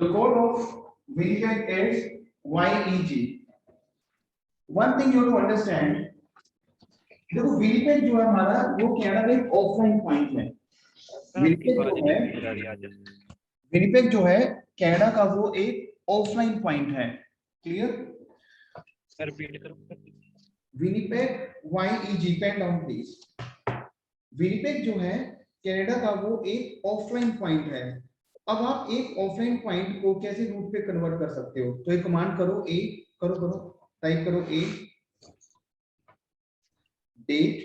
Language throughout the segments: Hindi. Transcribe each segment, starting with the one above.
The code of Winnipeg is YEG. One thing you have to understand, देखो विनिपेग जो है हमारा वो कनाडा का एक ऑफलाइन पॉइंट है। विनिपेग जो है कनाडा का वो एक ऑफलाइन पॉइंट है। Clear? Winnipeg YEG pen down please. Winnipeg जो है कनाडा का वो एक ऑफलाइन पॉइंट है। अब आप एक ऑफलाइन पॉइंट को कैसे रूट पे कन्वर्ट कर सकते हो? तो एक कमांड करो ए, करो टाइप करो ए डेट,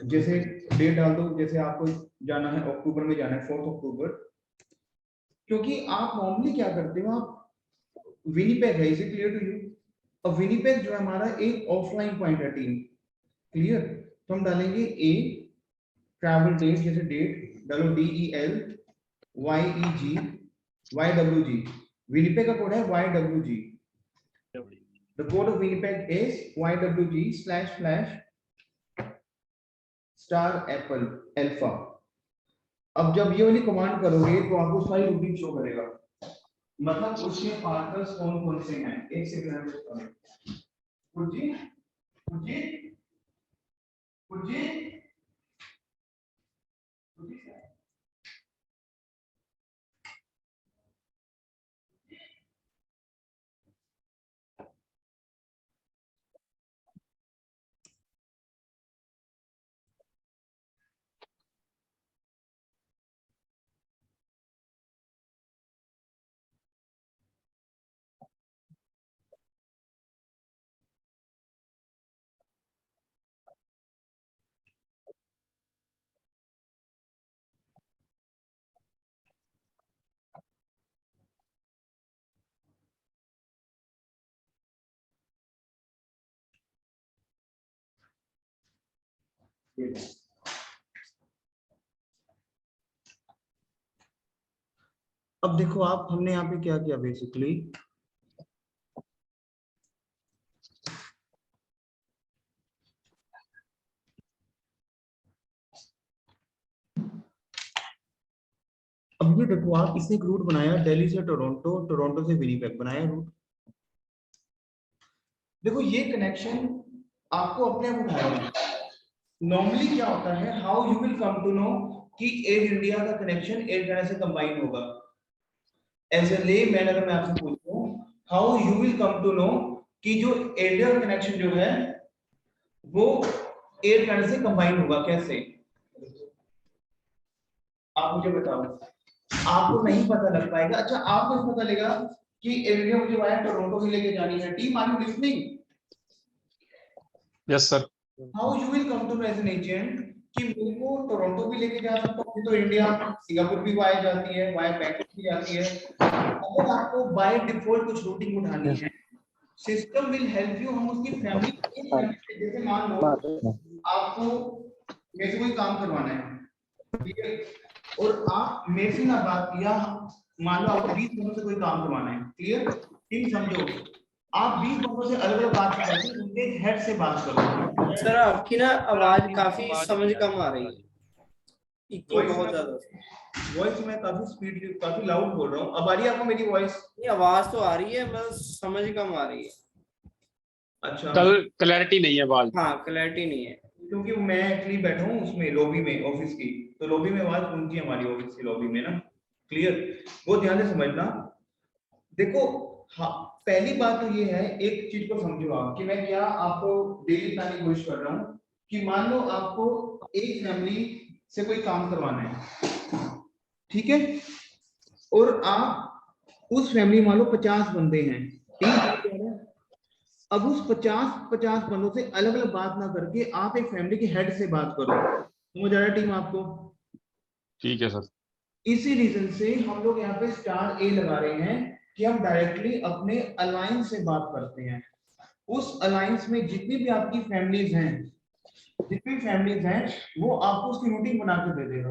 जैसे डेट डाल दो, जैसे आपको जाना है अक्टूबर में जाना है 4 अक्टूबर, क्योंकि आप नॉर्मली क्या करते हो, आप विनिपेग है, is it clear to you? अब विनिपेग जो है हमारा एक ऑफलाइन पॉइंट है टीम। क्लियर? तो हम डालेंगे ए ट्रैवल डेट, जैसे डेट डालो DEL YEG विनिपेग का कोड है YWG। The code of Winnipeg is YWG//*apple alpha। अब जब ये वाली कमांड करोगे तो आपको सारी रूटीन शो करेगा, मतलब उसके पार्टनर्स कौन कौन से हैं। एक सेकंड कुर्जी कुर्जी कुर्जी कुर्जी अब देखो आप, हमने यहाँ पे क्या किया बेसिकली, अब ये देखो आप, इसने एक रूट बनाया दिल्ली से टोरंटो, टोरंटो से विनिपेग बनाया रूट। देखो ये कनेक्शन आपको अपने आप उठाएगा। नॉर्मली क्या होता है, how you will come to know कि एयर इंडिया का कनेक्शन एयर कनाडा से कंबाइन होगा। एज ए ले मैन अगर मैं आपसे पूछूं, how you will come to know कि जो एयर कनेक्शन जो है वो एयर कनाडा से कंबाइन होगा, कैसे? आप मुझे बताओ, आपको नहीं पता लग पाएगा। अच्छा, आपको पता लगेगा कि एयर इंडिया मुझे वाया टोरंटो ही लेके जानी है। Team, are you listening? Yes sir. How you will come to know as an agent कि मेरे को टोरंटो भी लेके जा सकता हूं, तो इंडिया सिंगापुर भी वाया जाती है, वाया बैंकॉक भी जाती है। अगर आपको बाय डिफॉल्ट कुछ रूटिंग उठानी है, सिस्टम विल हेल्प यू। हम उसकी फैमिली, जैसे मान लो आपको मेरे से कोई काम करवाना है, ठीक है, और आप मेरे से ना बात किया, मान लो आपको 20 लोगों से कोई काम करवाना है। क्लियर? टीम समझो, आप 20 लोगों से अलग अलग बात करके उनके हेड से बात करो। सर आपकी ना आवाज काफी समझ कम आ रही है, इको बहुत ज्यादा। वॉइस मैं काफी स्पीड, काफी लाउड बोल रहा हूँ। अब आ रही है आपको मेरी वॉइस? नहीं, आवाज तो आ रही है, बस समझ कम आ रही है। अच्छा, कल क्लैरिटी नहीं है आवाज। हाँ, क्लैरिटी नहीं है, क्योंकि मैं एक्चुअली बैठा हूँ उसमें लॉबी में ऑफिस की, तो लॉबी में आवाज गूंजती है हमारी ऑफिस की लॉबी में ना। क्लियर? वो ध्यान से समझना। देखो हाँ, पहली बात तो ये है, एक चीज को समझो आप कि मैं क्या आपको डेली बताने की कोशिश कर रहा हूँ कि मान लो आपको एक फैमिली से कोई काम करवाना है, ठीक है, और आप उस फैमिली मान लो 50 बंदे हैं, ठीक है। अब उस 50 बंदों से अलग अलग बात ना करके आप एक फैमिली के हेड से बात करो। समझ आ रहा है टीम आपको? ठीक है सर। इसी रीजन से हम लोग यहाँ पे स्टार ए लगा रहे हैं कि हम डायरेक्टली अपने अलायंस से बात करते हैं। उस अलायंस में जितनी भी आपकी फैमिलीज हैं, वो आपको उसकी रूटिंग बना के दे देगा।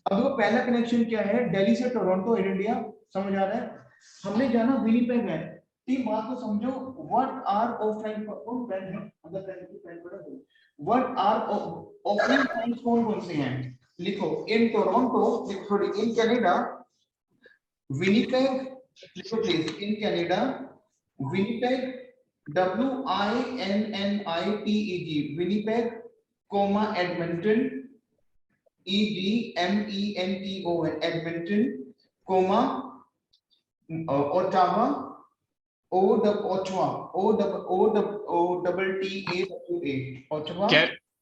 अब वो पहला कनेक्शन क्या है, दिल्ली से टोरंटो एयर इंडिया। समझ आ रहा है? हमने जाना विनिपेग है। टीम बात को समझो, व्हाट आर ऑफलाइन पॉइंट्स कौन कौन से हैं? लिखो in Toronto, sorry in Canada Winnipeg लिखो please, in Canada Winnipeg WINNIPEG Winnipeg comma Edmonton EDMENTON Edmonton comma Ottawa Ottawa Ottawa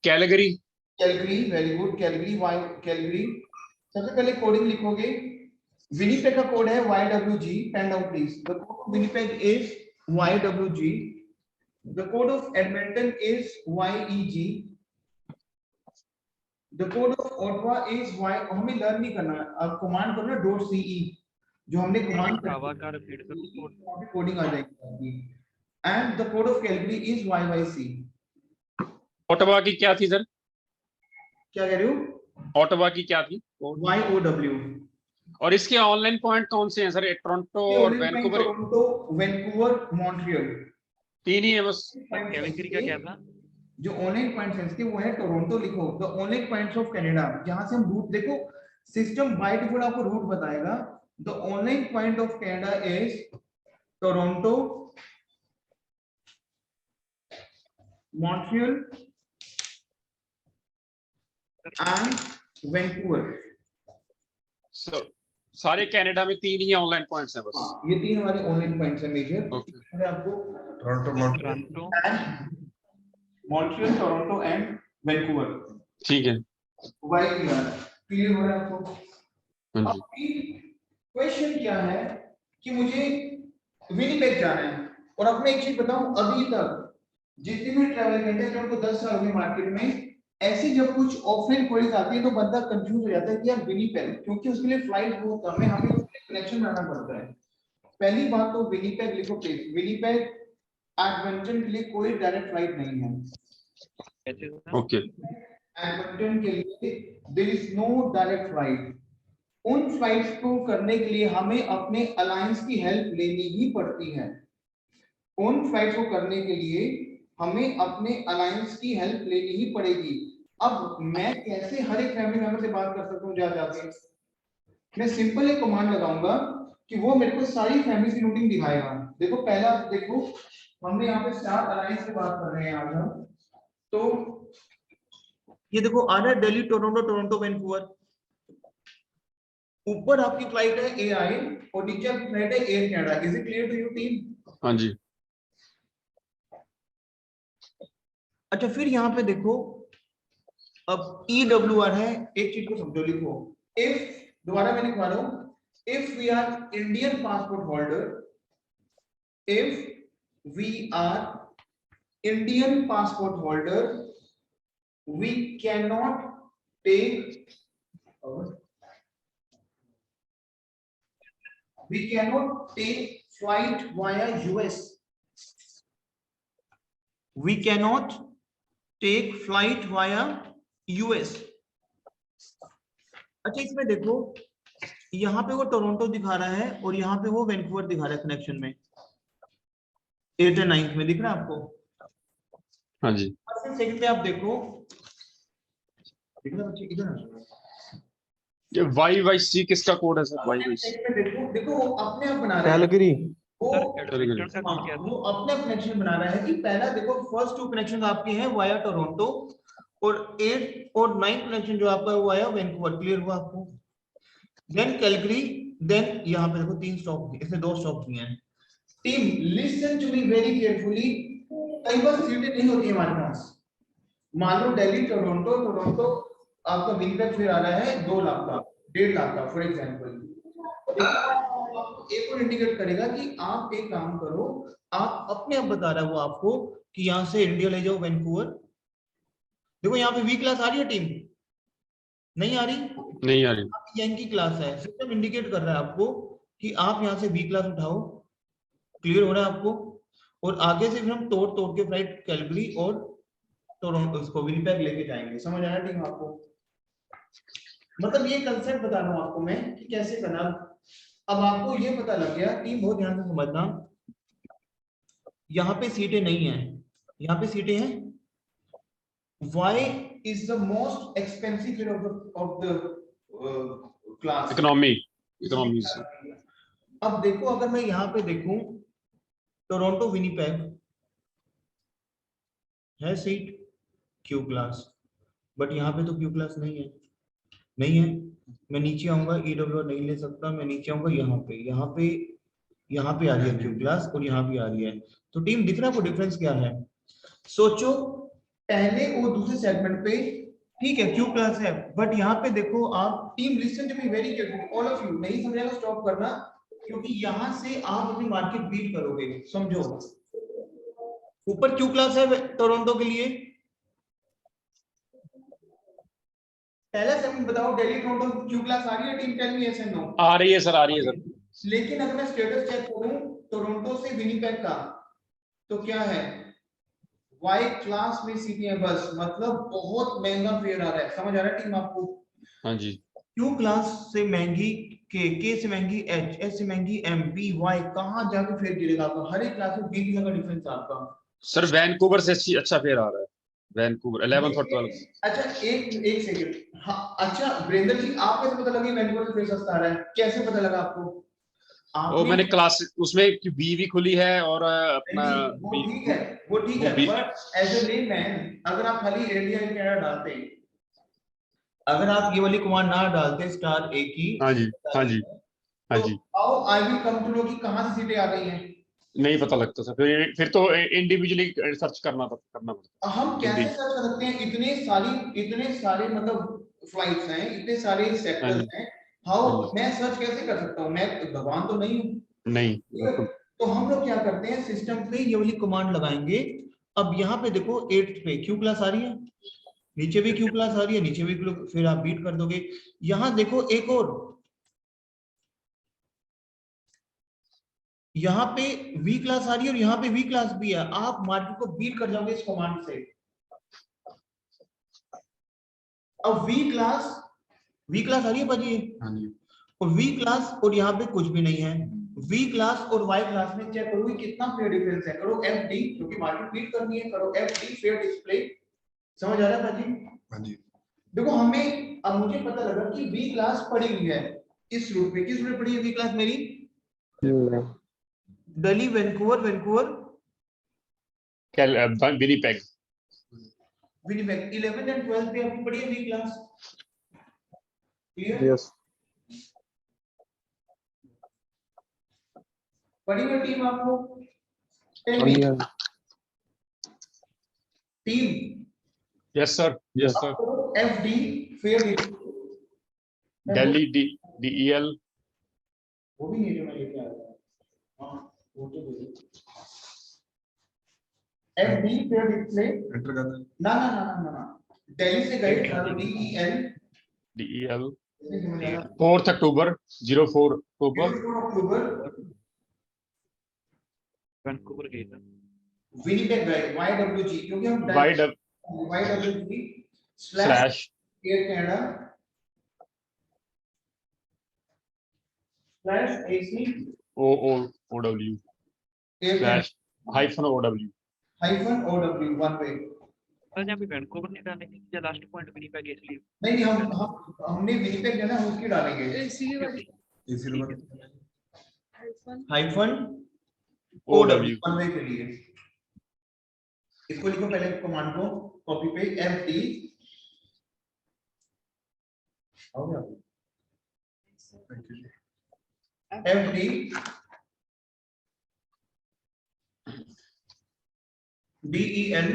Calgary. Calgary, very good, Calgary, Y Calgary. सबसे पहले कोडिंग लिखोगे, विनिपेग का कोड है YWG, pen down please. The code of Winnipeg is YWG, the code of Edmonton is YEG, the code of Ottawa is Y। हमें लर्न नहीं करना, अब कमांड करना .ce, जो हमने कमांड कोडिंग आ जाएगी। And the code of Calgary is YYC। Ottawa की क्या थी सर? क्या कह रहे हो? ओटावा की क्या थी? YOW। और इसके ऑनलाइन पॉइंट कौन से हैं सर? टोरंटो और वैंकूवर? टोरंटो, वैंकूवर, मॉन्ट्रियल, 3 ही है बस। कैलगरी का क्या था? जो ऑनलाइन पॉइंट्स हैं इसके वो है टोरंटो। लिखो the online points of Canada, जहां से हम रूट, देखो सिस्टम बाय डिफॉल्ट आपको रूट बताएगा। The online point of Canada is Toronto, Montreal and Vancouver. सारे कनाडा में 3 ही ऑनलाइन पॉइंट्स हैं बस। ये 3 हमारे ऑनलाइन पॉइंट्स हैं मेजर। आपको Toronto, Montreal, Toronto and Vancouver. ठीक है, क्लियर हो रहा है आपको? हाँ जी। क्वेश्चन क्या है कि मुझे विनिपेग जाना है, और अब मैं एक चीज बताऊं, अभी तक जितने भी ट्रैवल करते हैं, उनको 10 साल हो गए मार्केट में, ऐसी जब कुछ ऑफलाइन क्वेरीज आती है तो बंदा कंफ्यूज हो जाता है कि यार विनिपेग, क्योंकि उसके लिए फ्लाइट बहुत कम है, हमें उसके लिए कनेक्शन बनाना पड़ता है। पहली बात तो विनिपेग लिखो प्लीज, विनिपेग एडमंटन के लिए कोई डायरेक्ट फ्लाइट नहीं है। ओके, एडमंटन के लिए there is no direct flight. उन फ्लाइट्स को करने के लिए हमें अपने अलायंस की हेल्प लेनी ही पड़ती है। उन फ्लाइट्स को करने के लिए हमें अपने अलायंस की हेल्प लेनी ही पड़ेगी। अब मैं कैसे हर एक फैमिली मेंबर से बात कर सकता हूं जाके? मैं सिंपल एक कमांड लगाऊंगा कि वो मेरे को सारी फैमिली की रूटिंग दिखाएगा। देखो पहला, देखो हमने यहाँ पे स्टार अलायंस से बात कर रहे हैं आज हम, तो ये देखो आ रहा है दिल्ली, टोरंटो, टोरंटो, वैंकूवर। ऊपर आपकी फ्लाइट है AI और नीचे आपकी फ्लाइट है Air Canada. Is it clear to you team? हाँ जी। अच्छा, फिर यहाँ पे देखो, अब EWR है, एक चीज को समझो, लिखो इफ, दोबारा मैं लिखवा रहा हूं, if we are Indian passport holder, if we are Indian passport holder, we cannot take flight via US. We cannot take flight via US. अच्छा, इसमें देखो यहाँ पे वो टोरंटो दिखा रहा है और यहाँ पे वो वैंकूवर दिखा रहा है कनेक्शन में, 8 और 9 में दिख रहा है आपको? हाँ जी। सेकंड पे आप देखो, दिख रहा है बच्चे इधर? ये YYC किसका कोड है सर? YYC देखो देखो वो अपने आप बना रहा है, कैलगरी। वो क्या वो अपने आप कनेक्शन बना रहा है कि पहला देखो फर्स्ट 2 कनेक्शन आपके हैं वाया टोरंटो, और 8 और 9 कनेक्शन जो आपका हुआ है वैंकूवर। क्लियर हुआ आपको? देन कैलगरी, देन यहाँ पे देखो 3 स्टॉप, इसमें 2 स्टॉप दिए हैं। Team listen to me very carefully, कई बार सीटें नहीं होती हमारे पास। मान लो दिल्ली, टोरंटो, टोरंटो आपका विनिपेग फिर आ रहा है 2 लाख का, 1.5 लाख का फॉर एग्जांपल। एक और इंडिकेट करेगा कि आप एक काम करो, आप अपने आप बता रहा है वो आपको कि यहाँ से इंडिया ले जाओ वैंकूवर। देखो यहाँ पे वी क्लास आ रही है टीम? नहीं आ रही? नहीं आ रही। यंकी क्लास है, सिस्टम इंडिकेट कर रहा है आपको कि आप यहाँ से वी क्लास उठाओ। क्लियर हो रहा है आपको? और आगे से फिर हम तोड़ तोड़ के फ्लाइट कैलगरी और टोरंटो उसको विनिपेग लेके जाएंगे। समझ आया टीम आपको? मतलब ये कंसेप्ट बता रहा हूँ आपको मैं कि कैसे करना। अब आपको ये पता लग गया, टीम बहुत ध्यान से समझना, यहाँ पे सीटें नहीं है, यहाँ पे सीटें हैं। Why is the most expensive flight of the class? Economy से। अब देखो अगर मैं यहाँ पे देखूं टोरंटो विनीपेग है सीट क्यू क्लास, बट यहाँ पे तो क्यू क्लास नहीं है, नहीं है। मैं नीचे आऊंगा ईडब्ल्यू नहीं ले सकता, मैं नीचे आऊंगा यहाँ पे, यहाँ पे आ रही है क्यू क्लास और यहाँ भी आ रही है। तो टीम दिख रहा है, वो डिफरेंस क्या है? सोचो पहले और दूसरे सेगमेंट पे ठीक है क्यू क्लास है, बट यहाँ पे देखो आप, team listen to me very carefully all of you, नहीं समझेगा स्टॉप करना, क्योंकि यहाँ से आप अपनी मार्केट बीट करोगे, समझो। ऊपर क्यू क्लास है टोरंटो के लिए, पहला सेगमेंट बताओ, दिल्ली टोरंटो क्यू क्लास आ रही है team, tell me yes and no. आ रही है सर, आ रही है सर। लेकिन अगर मैं स्टेटस चेक करूं टोरंटो से विनीपेग का, तो क्या है, वाई क्लास में सीटें हैं बस, मतलब बहुत महंगा फेयर आ रहा है, समझ आ रहा है टीम आपको? हाँ जी। क्यू क्लास से महंगी के से महंगी एच, एच से महंगी एम, बी, वाई, कहां जाके फेयर गिरेगा आपका? हर एक क्लास में 20 का डिफरेंस है आपका। सर वैनकूवर से अच्छा फेयर आ रहा है, वैनकूवर 11th और 12th। अच्छा एक सेकंड, हाँ अच्छा ब्रेंदर जी, आप कैसे पता लगे वैनकूवर से फेयर सस्ता आ रहा है, कैसे पता लगा आपको? वो आपने मैंने क्लास उसमें बी भी खुली है और अपना नहीं, वो ठीक है, वो ठीक वो है, B. But as a layman अगर आप खाली इंडिया कनाडा डालते, अगर आप ये वाली कमांड ना डालते स्टार ए की, हाँ जी, हाँ जी, हाँ तो जी। How I will come to know कि कहां से सीटें आ गई हैं? नहीं पता लगता सर, फिर तो इंडिविजुअली सर्च करना पड़ता हम है। कैसे सर्च कर सकते हैं, इतने सारे मतलब फ्लाइट्स हैं, इतने सारे हाँ सेक्टर्स जी, हैं, हाँ जी। हाउ मैं सर्च कैसे कर सकता हूँ? मैं भगवान तो नहीं हूँ। नहीं ठीक है? बिल्कुल। तो हम लोग क्या करते हैं, सिस्टम पे ये वाली कमांड लगाएंगे। अब यहाँ पे देखो 8 पे क्यू क्लास आ रही है, नीचे भी क्यू क्लास आ रही है, नीचे भी फिर आप बीट कर दोगे। यहाँ देखो एक और, यहाँ पे वी क्लास आ रही है और यहाँ पे वी क्लास भी है, आप मार्केट को बीट कर जाओगे इस कमांड से। अब वी क्लास आ रही है भाजी, हाँ जी। और वी क्लास और यहाँ पे कुछ भी नहीं है। वी क्लास और वाई क्लास में चेक करो कितना फेयर डिफरेंस है, करो एफ डी, क्योंकि मार्केट बीट करनी है, करो एफ डी फेयर डिस्प्ले। समझ आ रहा है भाजी? हाँ जी। देखो हमें अब मुझे पता लगा कि वी क्लास पड़ी हुई है इस रूट पे, किस रूट पड़ी है वी क्लास मेरी? Delhi Vancouver, Vancouver Winnipeg. Winnipeg 11 and 12 पे आपकी पड़ी है वी क्लास, क्लियर? यस। पड़ी हुई टीम आपको? Team yes sir, yes sir. F D fair, Delhi DEL। वो भी नहीं जो मैं लेके आया था, हाँ वो तो दे F D fare display enter कर दे। ना ना ना ना ना, दिल्ली से गए DEL DEL 4th October 04 October अक्टूबर, वैंकूवर गए थे। विनीपेग गए YWG, क्योंकि हम YWG slash air Canada AC OW air slash -OW। OW one way. Sir यहाँ पे वैंकूवर नहीं डालने की, या लास्ट पॉइंट विनीपेग इसलिए? नहीं हमने विनीपेग जो है हम उसकी डालेंगे हाइफन OW वन वे के लिए। इसको लिखो पहले कमांड को, कॉपी पे FD हो गया, FD DEL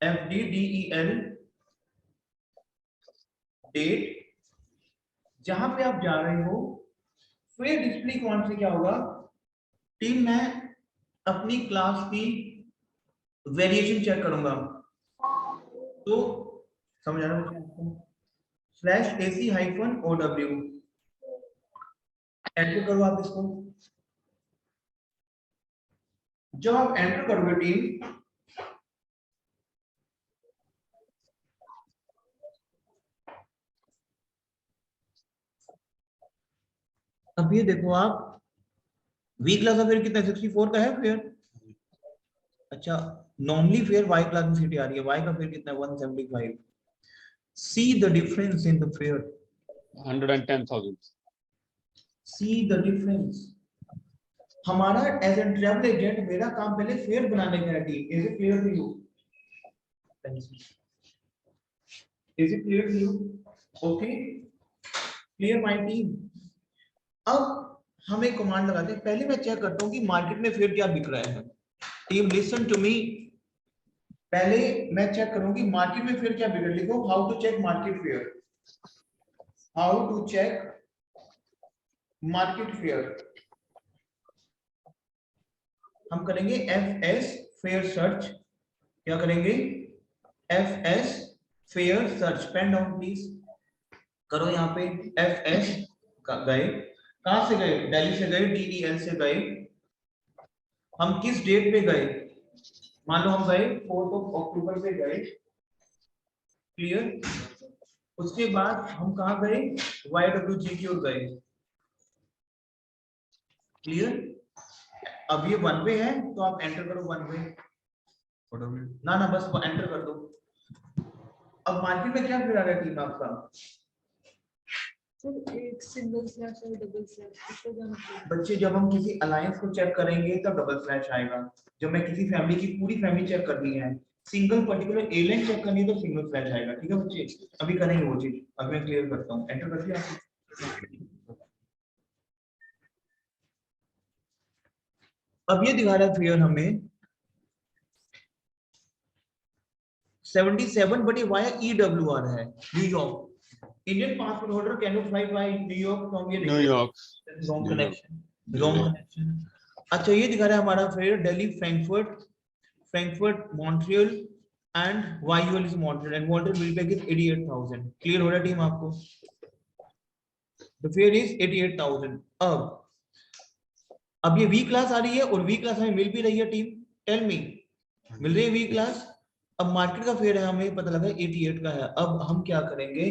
FDDEL डेट, जहां पे आप जा रहे हो फेयर डिस्प्ले कौन से क्या होगा टीम, मैं अपनी क्लास की वेरिएशन चेक करूंगा, तो समझ आ रहा है आपको? /AC-OW एंटर करो आप इसको। जब आप एंटर करोगे टीम, अब ये देखो आप वी क्लास का फेयर कितना 64 का है फेयर। अच्छा नॉर्मली फेयर वाई क्लास में सीटी आ रही है, वाई का फेयर कितना है 175। See the difference in the fare, 110,000। See the difference. हमारा एज एन ट्रैवल एजेंट मेरा काम पहले फेयर बनाने का है team. Is it clear to you? Is it clear to you? Okay clear my team. अब हम एक कमांड लगाते हैं, पहले मैं चेक करता हूं कि मार्केट में फेयर क्या बिक रहा है। टीम लिसन टू मी, पहले मैं चेक करूंगी मार्केट में फेयर क्या बिक रहा है। लिखो how to check market fare, how to check market fare. हम करेंगे FS फेयर सर्च। क्या करेंगे? FS fare search. Pen down please करो। यहाँ पे FS गए, कहां से गए? दिल्ली से गए, DEL से गए। हम किस डेट पे गए? मान लो हम गए 4 अक्टूबर से गए। क्लियर? उसके बाद हम कहा गए? YWG की ओर गए। क्लियर? अब ये 1 पे है तो आप एंटर करो 1 पे। ना ना बस एंटर कर दो। अब मार्केट में क्या फिर आ रहा है टीम आपका? सर एक सिंगल स्लैश और डबल स्लैश इसको क्या मतलब? बच्चे जब हम किसी अलायंस को चेक करेंगे तब डबल स्लैश आएगा। जब मैं किसी फैमिली की पूरी फैमिली चेक करनी है, सिंगल पर्टिकुलर एलियन चेक करनी है तो सिंगल स्लैश आएगा। ठीक है बच्चे, अभी करेंगे वो चीज। अभी मैं क्लियर करता हूँ, एंटर कर दिया आपने? अब ये दिखा रहा है फेयर हमें 77 बट ये वाया EWR है, New York. Indian passport holder can you fly by New York from ये New York. Wrong connection, wrong connection. अच्छा ये दिखा रहा है हमारा fare Delhi, Frankfurt, Frankfurt, Montreal and YUL is Montreal and Montreal bill pack is 88,000। Clear हो रहा है टीम आपको? The fare is 88,000। अब ये वी क्लास आ रही है और वी क्लास हमें मिल भी रही है टीम। टेल मी, मिल रही है वी क्लास। अब मार्केट का फेयर है हमें पता लगा 88 का है। अब हम क्या करेंगे?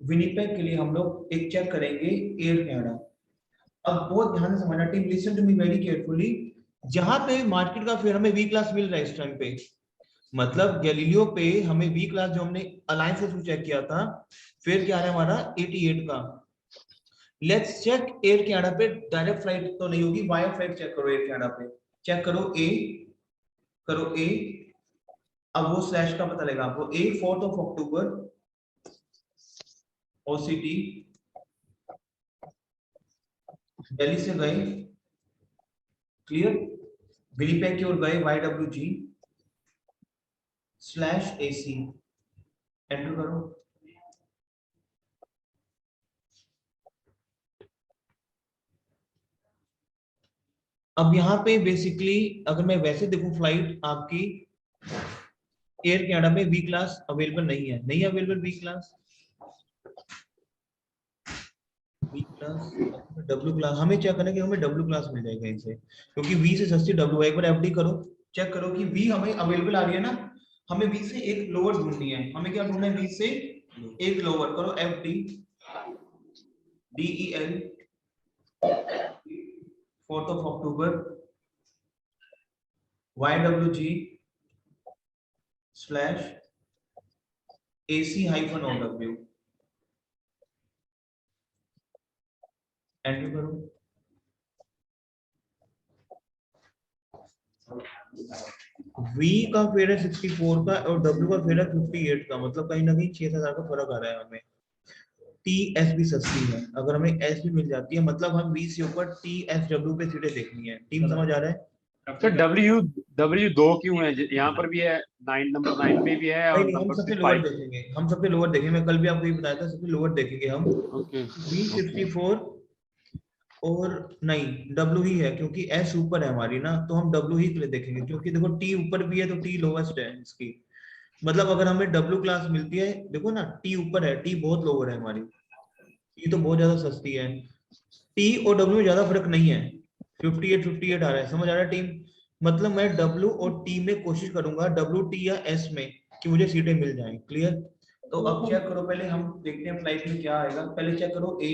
विनिपेग के लिए हम लोग एक चेक करेंगे एयर कनाडा। अब बहुत ध्यान से समझना team, listen to me very carefully. जहां पे मार्केट का फेयर हमें वी क्लास मिल रहा है इस टाइम पे, मतलब गैलीलियो पे हमें वी क्लास जो हमने अलायंस के थ्रू चेक किया था, फेयर क्या है हमारा 88 का। लेट्स चेक एयर कनाडा पे डायरेक्ट फ्लाइट तो नहीं होगी, वाया फ्लाइट चेक करो एयर कनाडा पे। चेक करो ए, करो ए। अब वो स्लैश का पता लगा आपको। A 4 अक्टूबर OCT दिल्ली से गए। क्लियर? विनिपेग की ओर गए YWG /AC। एंटर करो। अब यहाँ पे बेसिकली अगर मैं वैसे देखूं फ्लाइट आपकी एयर कनाडा में वी क्लास अवेलेबल नहीं है, नहीं available V class. V class W class हमें चेक करना है कि हमें डब्ल्यू क्लास मिल जाएगा इनसे, क्योंकि वी से सस्ती डब्ल्यू। एक बार FD करो, चेक करो कि वी हमें अवेलेबल आ रही है ना। हमें वी से एक लोअर ढूंढनी है। हमें क्या ढूंढना है? वी से एक लोअर। करो FD DEL 4 अक्टूबर YWG /AC-OW। एंटर करो। V का फेयर है 64 का और W का फेयर है 58 का, मतलब कहीं ना कहीं 6,000 का फर्क आ रहा है हमें। TS भी सस्ती है, अगर हमें S भी मिल जाती है, मतलब हम V से ऊपर TSW पे सीटें देखनी है। टीम समझ आ रहा है? सर W2 क्यों है? यहाँ पर भी है, नंबर 9 पे भी है और नहीं हम नंबर सबसे 5। लोअर देखेंगे, हम सबसे लोअर देखेंगे। मैं कल भी आपको ये बताया था, सबसे लोअर देखेंगे हम। ओके V64 और नहीं W ही है, क्योंकि S ऊपर है हमारी ना, तो हम W ही के लिए देखेंगे। क्योंकि देखो T ऊपर भी है तो T लोवेस्ट है इसकी, मतलब अगर हमें W क्लास मिलती है, देखो ना T ऊपर है, T बहुत लोअर है हमारी, T तो बहुत ज्यादा सस्ती है। T और W में ज्यादा फर्क नहीं है, 58 आ रहा है। समझ आ रहा है टीम? मतलब मैं W और T में कोशिश करूंगा, WT या S में, कि मुझे सीटें मिल जाएं। क्लियर? तो अब चेक करो, पहले हम देखते हैं फ्लाइट में क्या आएगा। पहले चेक करो A।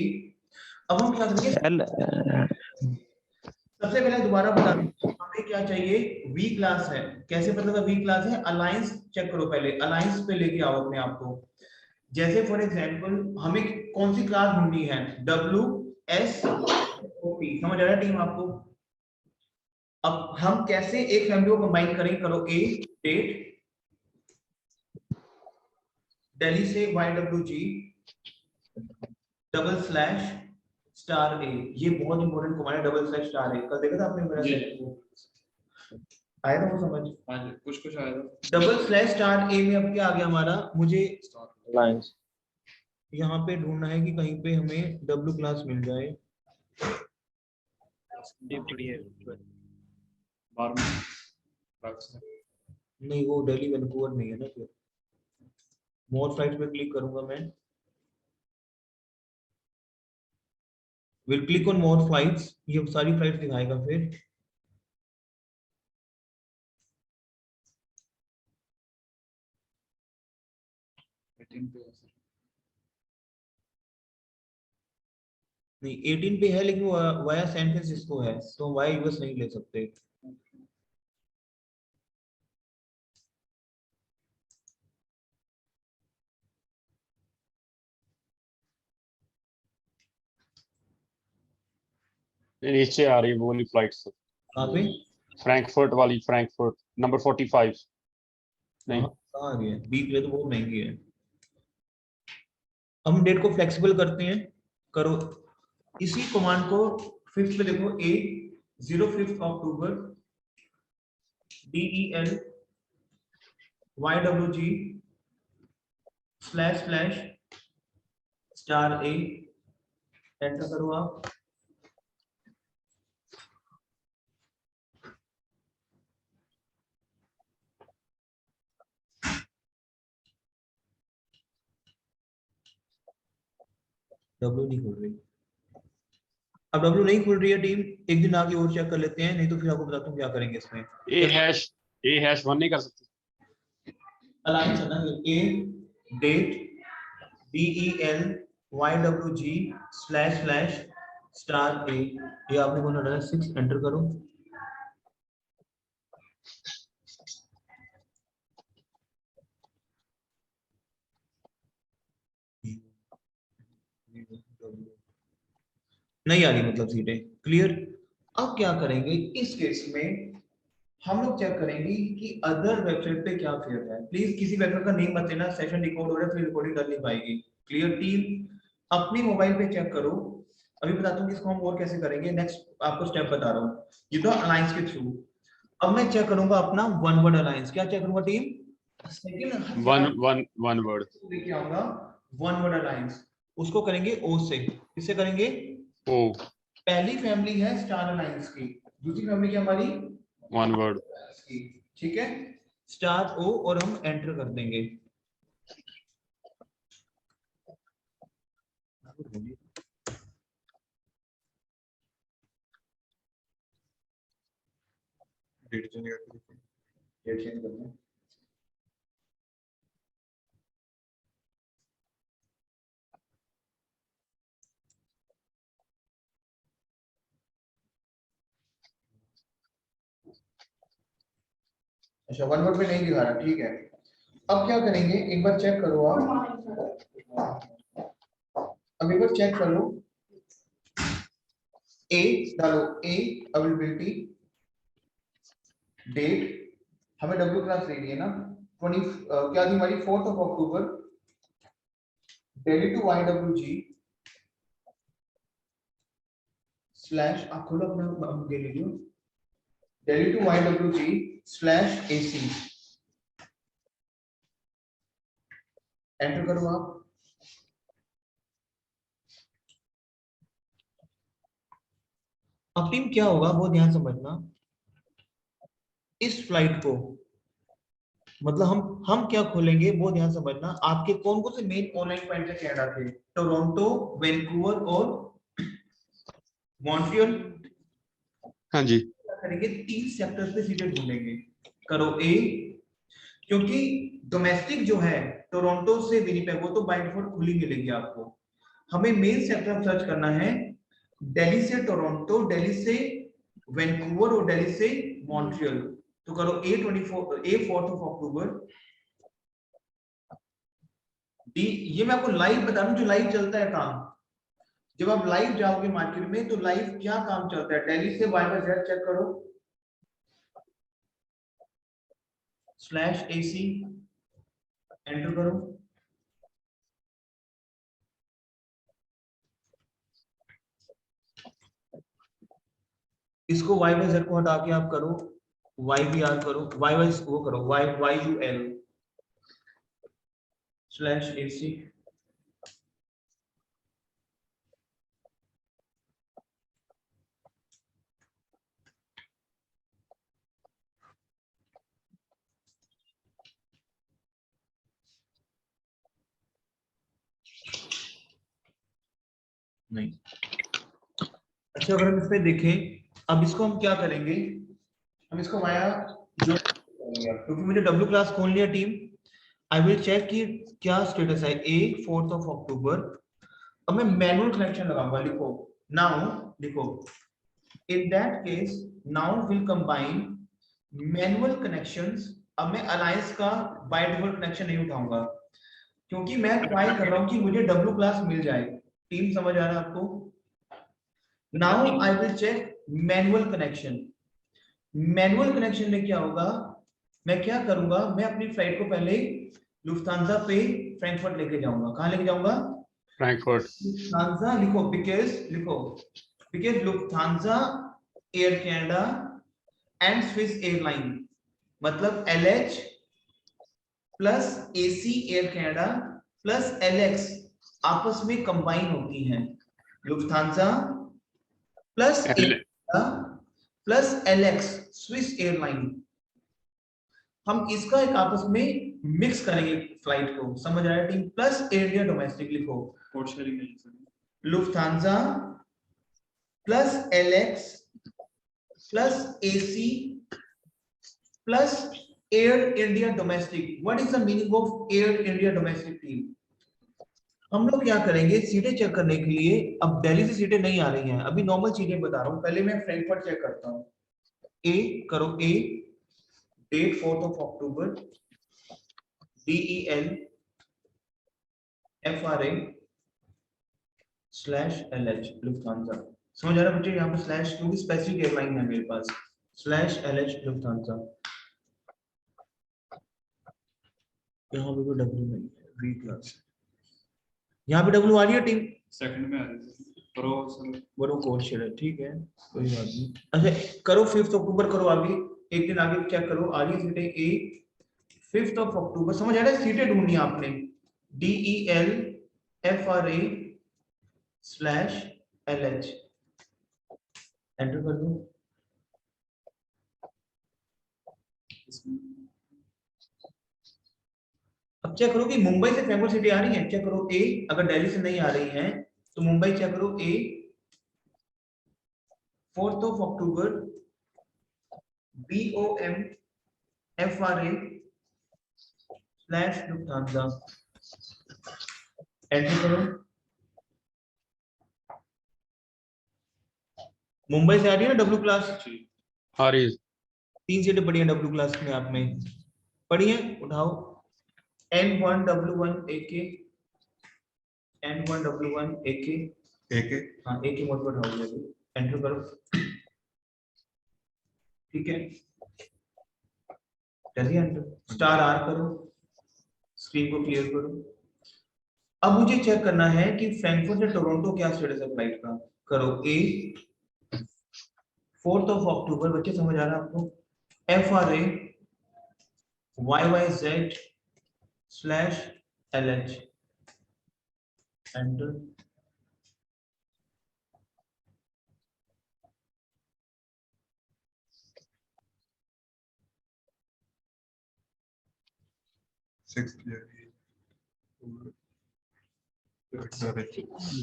अब हम क्या करेंगे? सबसे पहले दोबारा बता दूं, हमें क्या चाहिए, वी क्लास है। कैसे पता लगा वी क्लास है? अलायंस चेक करो पहले, अलायंस पे लेके आओ अपने आप को। जैसे फॉर एग्जांपल हमें कौन सी क्लास ढूंढनी है, डब्ल्यू एस ओ पी, समझ आ रहा है टीम आपको? अब हम कैसे एक फैमिली को कंबाइन करें, करो ए डेट दिल्ली से Y W G double slash star A. ये बहुत इंपॉर्टेंट कमांड है, डबल स्लैश स्टार ए। कल देखा था आपने मेरा सेट को, आया था वो समझ? हाँ जी, कुछ कुछ आया था। डबल स्लैश स्टार ए में अब क्या आ गया हमारा, मुझे लाइंस यहाँ पे ढूंढना है कि कहीं पे हमें डब्ल्यू क्लास मिल जाए। ये बढ़िया है। 12 नहीं वो दिल्ली वैंकूवर नहीं है ना, फिर मोर फ्लाइट पे क्लिक करूंगा मैं, will click on more flights, ये सारी फ्लाइट्स दिखाएगा फिर। नहीं 18 पे है, लेकिन वाया सैन फ्रांसिस्को है, तो वाया यूएस नहीं ले सकते। नीचे आ रही है वो वाली फ्लाइट्स, कहाँ पे? फ्रैंकफर्ट वाली, फ्रैंकफर्ट नंबर 45 नहीं। कहाँ आ रही है? बी पे तो बहुत महंगी है। हम डेट को फ्लेक्सिबल करते हैं, करो इसी कमांड को फिफ्थ पे देखो, A 05 October DEL YWG slash slash star A, enter करो आप। डब्ल्यू नहीं खुल रही, अब डब्ल्यू नहीं खुल रही है टीम, एक दिन आगे और चेक कर लेते हैं, नहीं तो फिर आपको बताता हूँ क्या करेंगे इसमें। ए हैश 1 नहीं कर सकते। अलायंस है ना, A date DEL YWG slash slash star A, ये आपने कौन सा डाला, 6 एंटर करो। नहीं आ रही मतलब सीटें, क्लियर। अब क्या करेंगे इस केस में, हम लोग चेक करेंगे कि अदर वेबसाइट पे क्या फेयर है। प्लीज किसी वेबसाइट का नेम मत लेना, सेशन डिकोड हो रहा है फिर रिकॉर्डिंग कर नहीं पाएगी। क्लियर टीम, अपनी मोबाइल पे चेक करो। अभी बताता हूँ कि इसको हम और कैसे करेंगे, नेक्स्ट आपको स्टेप बता रहा हूँ, ये तो अलायंस के थ्रू। अब मैं चेक करूंगा अपना वन वर्ड अलायंस। क्या चेक करूंगा टीम? सेकंड वन वर्ड लेके आऊंगा, वन वर्ड अलायंस। उसको करेंगे ओ से, किससे करेंगे? ओ, पहली फैमिली है स्टार अलायंस की, दूसरी फैमिली क्या हमारी? वन वर्ड की, ठीक है, स्टार ओ, और हम एंटर कर देंगे। डेट चेंज करते हैं। अच्छा वन वर्ड पे नहीं दिखा रहा, ठीक है। अब क्या करेंगे, एक बार चेक करो आप, अब एक बार चेक करो, ए डालो, ए अवेलेबिलिटी डेट, हमें डब्ल्यू क्लास लेनी है ना, 20 क्या थी हमारी, 4 October Delhi to YWG slash, आप खोलो अपना दे लीजिए, Delhi to YWG slash AC, enter करो आप। अब टीम क्या होगा वो ध्यान समझना, इस फ्लाइट को मतलब हम क्या खोलेंगे वो ध्यान समझना। आपके कौन कौन से मेन ऑनलाइन पॉइंट है कनाडा के? टोरंटो, वैंकूवर और मॉन्ट्रियल। हाँ जी। करेंगे 3 सेक्टर्स पे सीटें ढूंढेंगे, करो ए, क्योंकि डोमेस्टिक जो है टोरंटो से विनिपेग वो तो बाय डिफॉल्ट खुली मिलेगी आपको। हमें मेन सेक्टर सर्च करना है, दिल्ली से टोरंटो, दिल्ली से वैंकूवर और दिल्ली से मॉन्ट्रियल। तो करो A4 डी। ये मैं आपको लाइव बता रहा हूं, जो लाइव चलता है काम। जब आप लाइव जाओगे मार्केट में तो लाइव क्या काम चलता है, दिल्ली से Y/Z चेक करो /AC एंटर करो। इसको Y/Z को हटा के आप करो YVR करो, Y वो करो YUL /AC। नहीं, अच्छा अगर हम इसमें देखें, अब इसको हम क्या करेंगे, हम इसको वाया जो क्योंकि मुझे W क्लास खोल लिया टीम। आई विल चेक कि क्या स्टेटस है A4 अब मैं मैनुअल कनेक्शन लगाऊंगा। लिखो नाउ, लिखो in that case now will combine manual connections. अब मैं अलायंस का बाय डिफॉल्ट कनेक्शन नहीं उठाऊंगा क्योंकि मैं ट्राई कर रहा हूं कि मुझे W क्लास मिल जाए। टीम समझ आ रहा है आपको? Now I will check manual connection. Manual connection में क्या होगा, मैं क्या करूंगा, मैं अपनी फ्लाइट को पहले लुफ्तांजा पे फ्रैंकफर्ट लेके जाऊंगा। कहां लेके जाऊंगा? फ्रैंकफर्ट। लुफ्तांजा लिखो because Lufthansa, Air Canada and Swiss airline, मतलब LH plus AC Air Canada plus LX आपस में कंबाइन होती हैं। Lufthansa plus plus LX Swiss airline, हम इसका एक आपस में मिक्स करेंगे फ्लाइट को। समझ आया team? Plus Air India domestic लिखो कोड शेयरिंग है sir. Lufthansa plus LX plus AC plus Air India domestic. What is the meaning of Air India domestic team? हम लोग क्या करेंगे, सीटें चेक करने के लिए। अब दिल्ली से सीटें नहीं आ रही हैं, अभी नॉर्मल सीटें बता रहा हूं। पहले मैं फ्रैंकफर्ट चेक करता हूं। ए करो, ए डेट 4 अक्टूबर DEL FRA /LH लुफ्तांजा। समझ आ रहा है बच्चे? यहाँ पे स्लैश क्योंकि स्पेसिफिक एयरलाइन है मेरे पास /LH लुफ्तांजा। यहाँ पे कोई W नहीं है, V क्लास। यहाँ पे W आ रही है टीम? सेकंड में आ रही है प्रो सर। बड़ो कोड शेयर है, ठीक है कोई बात नहीं। अच्छा करो 5 अक्टूबर करो, आगे एक दिन आगे चेक करो। आ रही है सीटें A 5 अक्टूबर। समझ आ रहा है? सीटें ढूंढनी है आपने DEL FRA /LH एंटर कर दो। अब चेक करो कि मुंबई से फ्रैंकफर्ट सिटी आ रही है। चेक करो A, अगर दिल्ली से नहीं आ रही है तो मुंबई चेक करो A 4 October BOM FRA /Lufthansa enter करो। मुंबई से आ रही है ना W क्लास? आ रही है। 3 सीटें पड़ी हैं W क्लास में, आप में पड़ी हैं, उठाओ। N1W1 AK N1W1 AK हाँ AK मोड पर उठाओ, अभी एंटर करो। ठीक है, जल्दी एंटर *R करो, स्क्रीन को क्लियर करो। अब मुझे चेक करना है कि फ्रैंकफर्ट से टोरंटो क्या स्टेटस है फ्लाइट का। करो A 4 अक्टूबर, बच्चे समझ आ रहा है आपको? FRA YYZ /LH enter.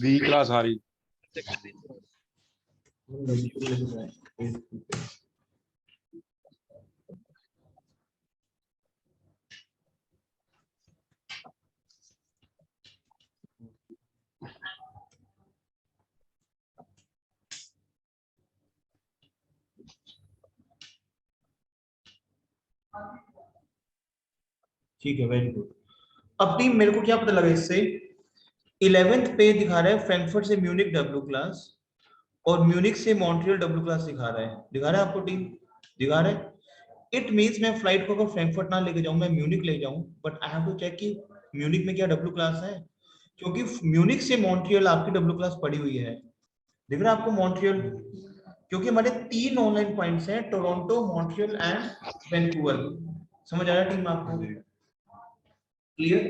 V class आ रही। ठीक है, वेरी गुड। अब टीम मेरे को क्या पता लगा इससे, 11th पे दिखा रहा है फ्रैंकफर्ट से म्यूनिक डब्ल्यू क्लास और म्यूनिक से मॉन्ट्रियल डब्ल्यू क्लास दिखा रहा है आपको टीम, दिखा रहा है। इट मींस मैं फ्लाइट को अगर फ्रैंकफर्ट ना लेके जाऊं, मैं म्यूनिक ले जाऊं, but I have to check कि म्यूनिक में क्या डब्ल्यू क्लास है, क्योंकि म्यूनिक से मॉन्ट्रियल आपकी डब्ल्यू क्लास पड़ी हुई है। दिख रहा है आपको मॉन्ट्रियल, क्योंकि हमारे 3 ऑनलाइन पॉइंट्स हैं, टोरंटो, मॉन्ट्रियल एंड वैंकूवर। समझ आ रहा है टीम आपको? क्लियर?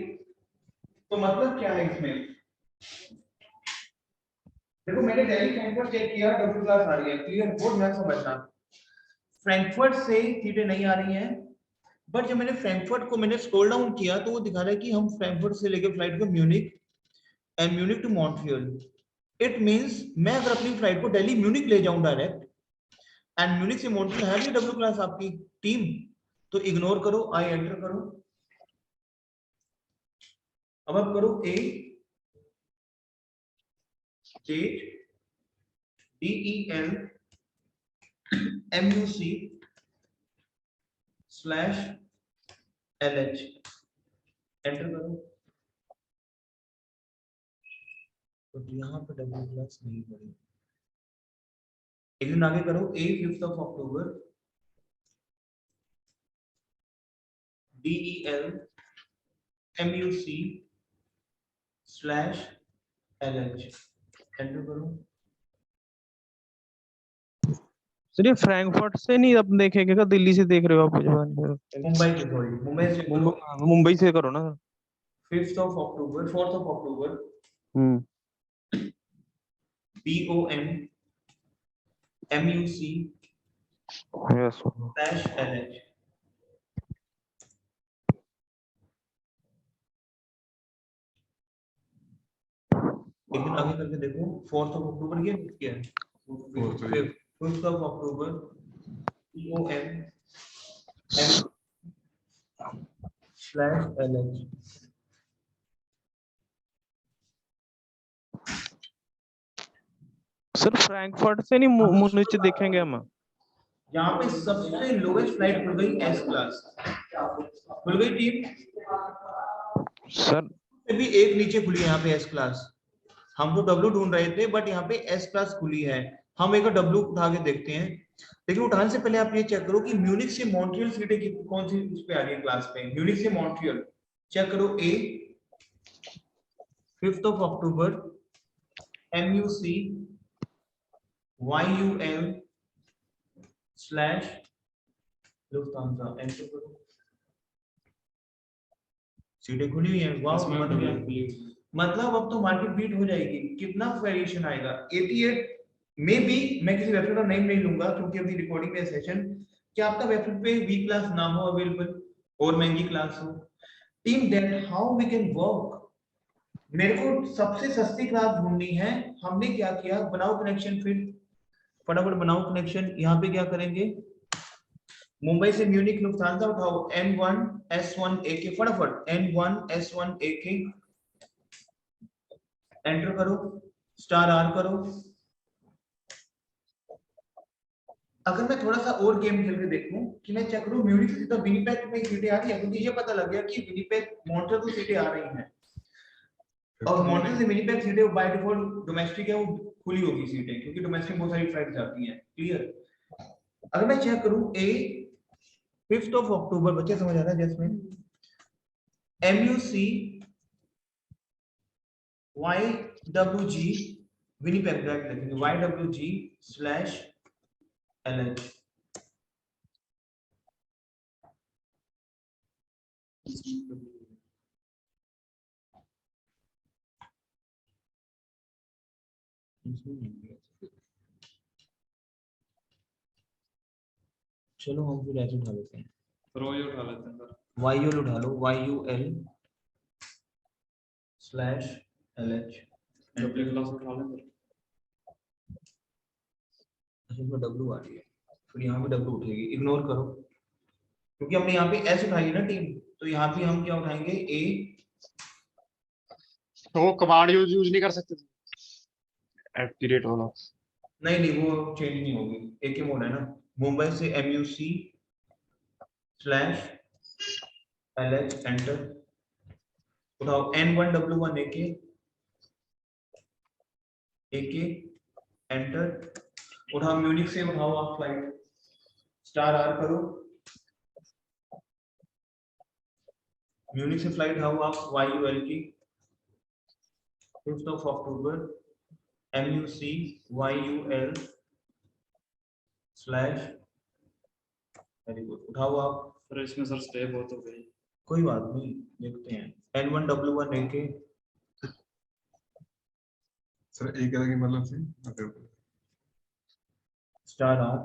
तो मतलब क्या है इसमें, देखो मैंने दिल्ली फ्रैंकफर्ट चेक किया, डब्ल्यू क्लास आ रही है, क्लियर? बहुत ध्यान से समझना, फ्रैंकफर्ट से सीटें नहीं आ रही हैं, बट जब मैंने फ्रैंकफर्ट को मैंने स्क्रॉल डाउन किया तो वो दिखा रहा है कि हम फ्रैंकफर्ट से लेकर फ्लाइट को Munich and Munich to Montreal. It means मैं अगर अपनी फ्लाइट को दिल्ली म्यूनिक ले जाऊं डायरेक्ट एंड म्यूनिक से मॉन्ट्रियल है भी डब्ल्यू क्लास आपकी टीम, तो इग्नोर करो, आई एंटर करो। अब आप करो A DEL MUC /LH enter करो। तो यहाँ पे डब्ल्यू क्लास नहीं पड़ी। एक दिन आगे करो A 5th of October DEL MUC /LH enter करो। सर ये फ्रैंकफर्ट से नहीं अब देखेंगे क्या, दिल्ली से देख रहे हो आप? मुंबई से, सॉरी मुंबई से करो। मुंबई से करो ना sir. 5th of October 4th of October BOM MUC yes /LH एक दिन आगे करके देखो। 4th of October ये क्या है? 5th of October BOM M/LH sir Frankfurt से नहीं मुनिच देखेंगे हम। यहाँ पे सबसे लोवेस्ट फ्लाइट खुल गई एस क्लास, खुल गई टीम। सर फिर भी एक नीचे खुली है यहाँ पे एस क्लास, हम तो डब्ल्यू ढूंढ रहे थे बट यहाँ पे एस क्लास खुली है। हम एक डब्ल्यू उठा के देखते हैं, लेकिन उठाने से पहले आप ये चेक करो कि म्यूनिक से मॉन्ट्रियल सीटें कौन सी उस पे आ रही है क्लास पे। म्यूनिक से मॉन्ट्रियल चेक करो A 5th of October MUC YUL /Lufthansa enter करो। सीटें खुली हुई हैं, वाह बन गया। मतलब अब तो मार्केट बीट हो जाएगी। कितना वेरिएशन आएगा? 88 में भी। मैं किसी वेबसाइट का नेम नहीं लूंगा क्योंकि अभी रिकॉर्डिंग में सेशन, क्या आपका वेबसाइट पे वी क्लास ना हो अवेलेबल और महंगी क्लास हो, team then how we can work. मेरे को सबसे सस्ती क्लास ढूंढनी है। हमने क्या किया, बनाओ कनेक्शन, फिर फटाफट बनाओ कनेक्शन। यहाँ पे क्या करेंगे, मुंबई से म्यूनिक लुफ्थांसा उठाओ N1 S1 AK, फटाफट N1 S1 AK एंटर करो, *R करो। अगर मैं थोड़ा सा और गेम खेल के देखूं कि मैं चेक करूं म्यूनिक से सीधा विनिपेग में सीटें आ रही है, मुझे ये पता लग गया कि विनिपेग मॉन्ट्रियल को सीटें आ रही हैं और मॉन्ट्रियल से विनिपेग सीटें बाय डिफॉल्ट डोमेस्टिक है, वो खुली होगी सीटें क्योंकि डोमेस्टिक बहुत सारी फ्लाइट जाती हैं। क्लियर? अगर मैं चेक करूं A 5th of October, बच्चे समझ आ रहा है Jasmine, MUC YWG Winnipeg direct लिखेंगे YWG /LH चलो हम फिर ऐसे उठा लेते हैं, रोज उठा लेते हैं सर। YUL उठा लो YUL /LH डब्ल्यू क्लास उठा लें सर। इसमें W आ रही है, फिर यहाँ पे W उठेगी, इग्नोर करो क्योंकि हमने यहाँ पे S उठाई है ना टीम, तो यहाँ पे हम क्या उठाएंगे A। तो वो कमांड यूज नहीं कर सकते एक्टिवेट वाला? नहीं वो चेंज नहीं होगी, एक ही मोड है ना। मुंबई से MUC स्लैश LH एंटर। उठाओ N1W1 AK एंटर। उठाओ म्यूनिक से उठाओ आप फ्लाइट स्टार R करो। म्यूनिक से फ्लाइट उठाओ आप YUL की 5th of October MUC YUL slash. Very good, उठाओ आप। सर इसमें सर स्टे बहुत हो गई। कोई बात नहीं, देखते हैं। N1W1 AK सर एक अलग ही मतलब से स्टार R